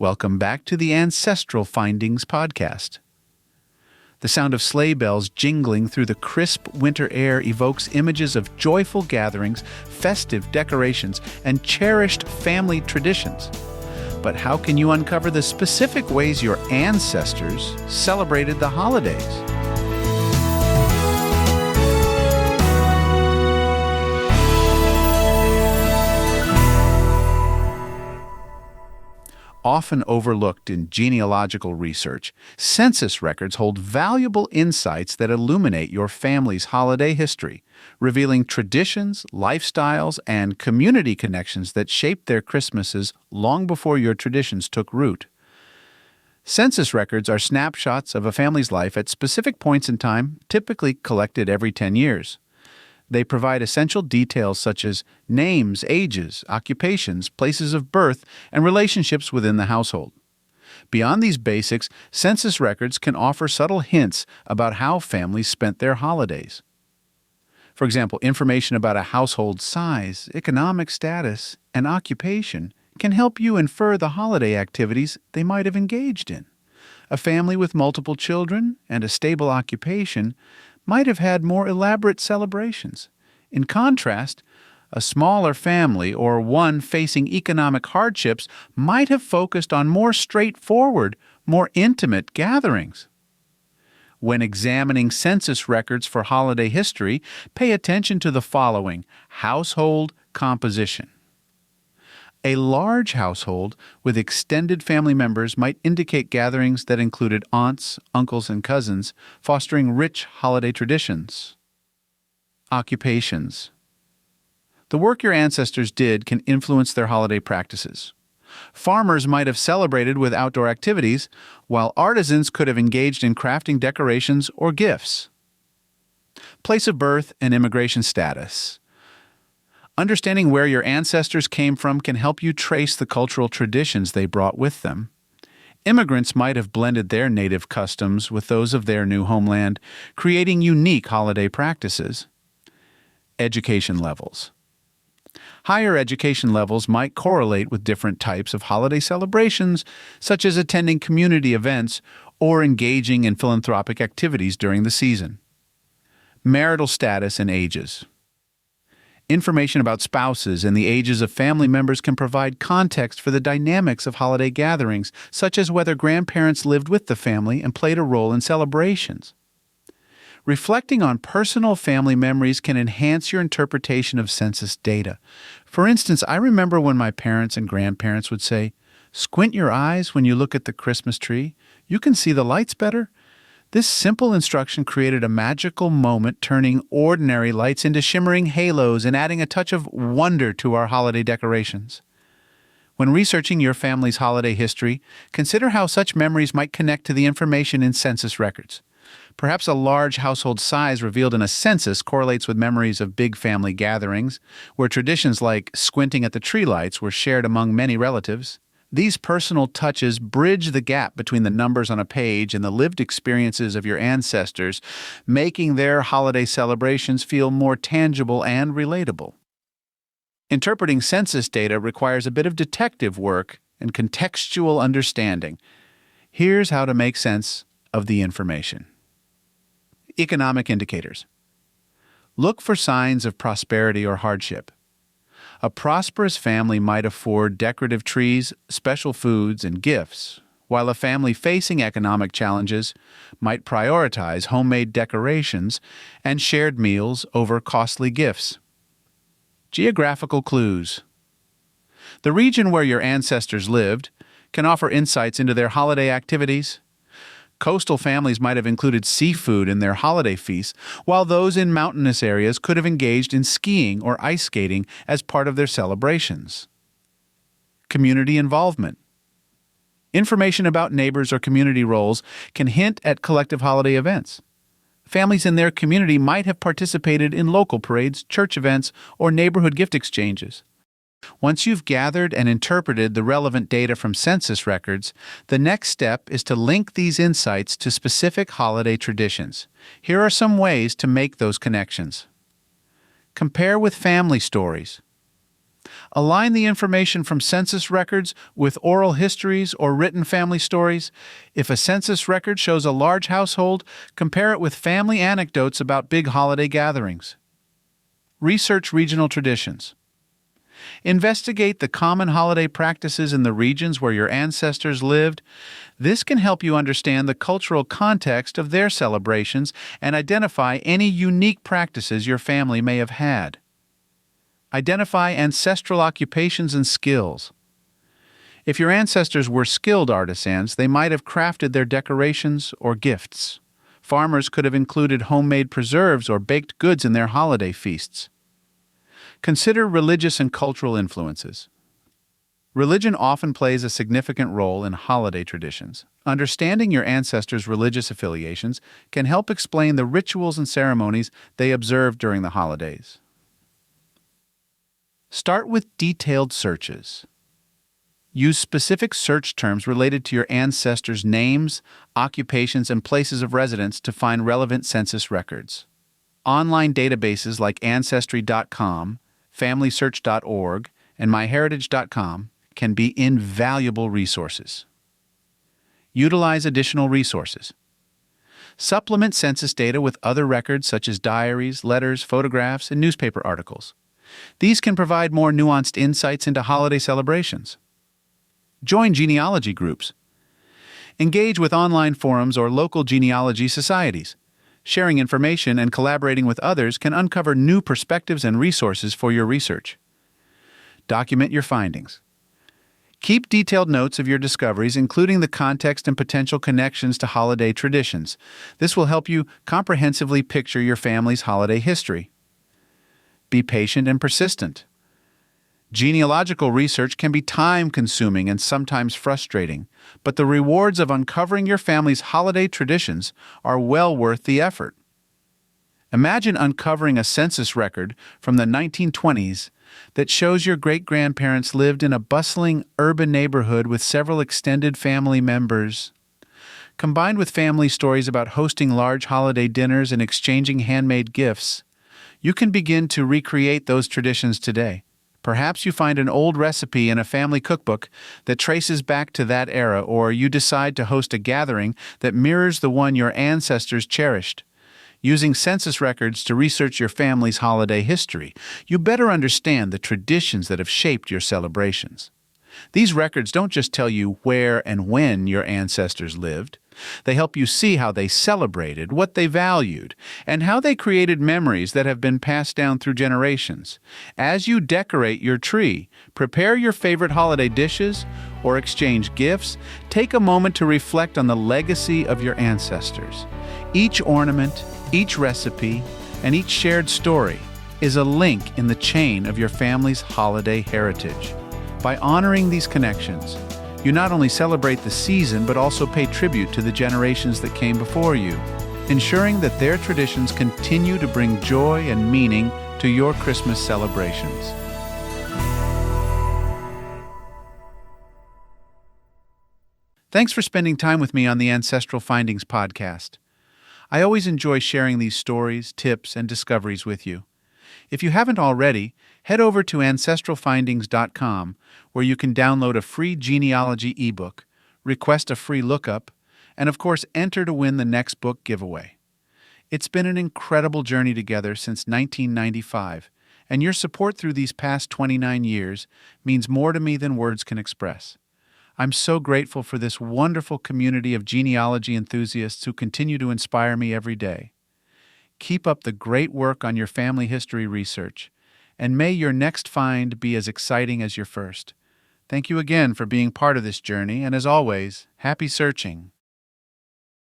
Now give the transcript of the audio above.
Welcome back to the Ancestral Findings podcast. The sound of sleigh bells jingling through the crisp winter air evokes images of joyful gatherings, festive decorations, and cherished family traditions. But how can you uncover the specific ways your ancestors celebrated the holidays? Often overlooked in genealogical research, census records hold valuable insights that illuminate your family's holiday history, revealing traditions, lifestyles, and community connections that shaped their Christmases long before your traditions took root. Census records are snapshots of a family's life at specific points in time, typically collected every 10 years. They provide essential details such as names, ages, occupations, places of birth, and relationships within the household. Beyond these basics, census records can offer subtle hints about how families spent their holidays. For example, information about a household's size, economic status, and occupation can help you infer the holiday activities they might have engaged in. A family with multiple children and a stable occupation might have had more elaborate celebrations. In contrast, a smaller family or one facing economic hardships might have focused on more straightforward, more intimate gatherings. When examining census records for holiday history, pay attention to the following: household composition. A large household with extended family members might indicate gatherings that included aunts, uncles, and cousins, fostering rich holiday traditions. Occupations. The work your ancestors did can influence their holiday practices. Farmers might have celebrated with outdoor activities, while artisans could have engaged in crafting decorations or gifts. Place of birth and immigration status. Understanding where your ancestors came from can help you trace the cultural traditions they brought with them. Immigrants might have blended their native customs with those of their new homeland, creating unique holiday practices. Education levels. Higher education levels might correlate with different types of holiday celebrations, such as attending community events or engaging in philanthropic activities during the season. Marital status and ages. Information about spouses and the ages of family members can provide context for the dynamics of holiday gatherings, such as whether grandparents lived with the family and played a role in celebrations. Reflecting on personal family memories can enhance your interpretation of census data. For instance, I remember when my parents and grandparents would say, "Squint your eyes when you look at the Christmas tree. You can see the lights better." This simple instruction created a magical moment, turning ordinary lights into shimmering halos and adding a touch of wonder to our holiday decorations. When researching your family's holiday history, consider how such memories might connect to the information in census records. Perhaps a large household size revealed in a census correlates with memories of big family gatherings, where traditions like squinting at the tree lights were shared among many relatives. These personal touches bridge the gap between the numbers on a page and the lived experiences of your ancestors, making their holiday celebrations feel more tangible and relatable. Interpreting census data requires a bit of detective work and contextual understanding. Here's how to make sense of the information. Economic indicators. Look for signs of prosperity or hardship. A prosperous family might afford decorative trees, special foods, and gifts, while a family facing economic challenges might prioritize homemade decorations and shared meals over costly gifts. Geographical clues. The region where your ancestors lived can offer insights into their holiday activities. Coastal families might have included seafood in their holiday feasts, while those in mountainous areas could have engaged in skiing or ice skating as part of their celebrations. Community involvement. Information about neighbors or community roles can hint at collective holiday events. Families in their community might have participated in local parades, church events, or neighborhood gift exchanges. Once you've gathered and interpreted the relevant data from census records, the next step is to link these insights to specific holiday traditions. Here are some ways to make those connections. Compare with family stories. Align the information from census records with oral histories or written family stories. If a census record shows a large household, compare it with family anecdotes about big holiday gatherings. Research regional traditions. Investigate the common holiday practices in the regions where your ancestors lived. This can help you understand the cultural context of their celebrations and identify any unique practices your family may have had. Identify ancestral occupations and skills. If your ancestors were skilled artisans, they might have crafted their decorations or gifts. Farmers could have included homemade preserves or baked goods in their holiday feasts. Consider religious and cultural influences. Religion often plays a significant role in holiday traditions. Understanding your ancestors' religious affiliations can help explain the rituals and ceremonies they observed during the holidays. Start with detailed searches. Use specific search terms related to your ancestors' names, occupations, and places of residence to find relevant census records. Online databases like Ancestry.com, FamilySearch.org, and MyHeritage.com can be invaluable resources. Utilize additional resources. Supplement census data with other records such as diaries, letters, photographs, and newspaper articles. These can provide more nuanced insights into holiday celebrations. Join genealogy groups. Engage with online forums or local genealogy societies. Sharing information and collaborating with others can uncover new perspectives and resources for your research. Document your findings. Keep detailed notes of your discoveries, including the context and potential connections to holiday traditions. This will help you comprehensively picture your family's holiday history. Be patient and persistent. Genealogical research can be time-consuming and sometimes frustrating, but the rewards of uncovering your family's holiday traditions are well worth the effort. Imagine uncovering a census record from the 1920s that shows your great-grandparents lived in a bustling urban neighborhood with several extended family members. Combined with family stories about hosting large holiday dinners and exchanging handmade gifts, you can begin to recreate those traditions today. Perhaps you find an old recipe in a family cookbook that traces back to that era, or you decide to host a gathering that mirrors the one your ancestors cherished. Using census records to research your family's holiday history, you better understand the traditions that have shaped your celebrations. These records don't just tell you where and when your ancestors lived. They help you see how they celebrated, what they valued, and how they created memories that have been passed down through generations. As you decorate your tree, prepare your favorite holiday dishes, or exchange gifts, take a moment to reflect on the legacy of your ancestors. Each ornament, each recipe, and each shared story is a link in the chain of your family's holiday heritage. By honoring these connections, you not only celebrate the season but also pay tribute to the generations that came before you, ensuring that their traditions continue to bring joy and meaning to your Christmas celebrations. Thanks for spending time with me on the Ancestral Findings podcast. I always enjoy sharing these stories, tips, and discoveries with you. If you haven't already, head over to ancestralfindings.com, where you can download a free genealogy ebook, request a free lookup, and of course enter to win the next book giveaway. It's been an incredible journey together since 1995, and your support through these past 29 years means more to me than words can express. I'm so grateful for this wonderful community of genealogy enthusiasts who continue to inspire me every day. Keep up the great work on your family history research, and may your next find be as exciting as your first. Thank you again for being part of this journey, and as always, happy searching.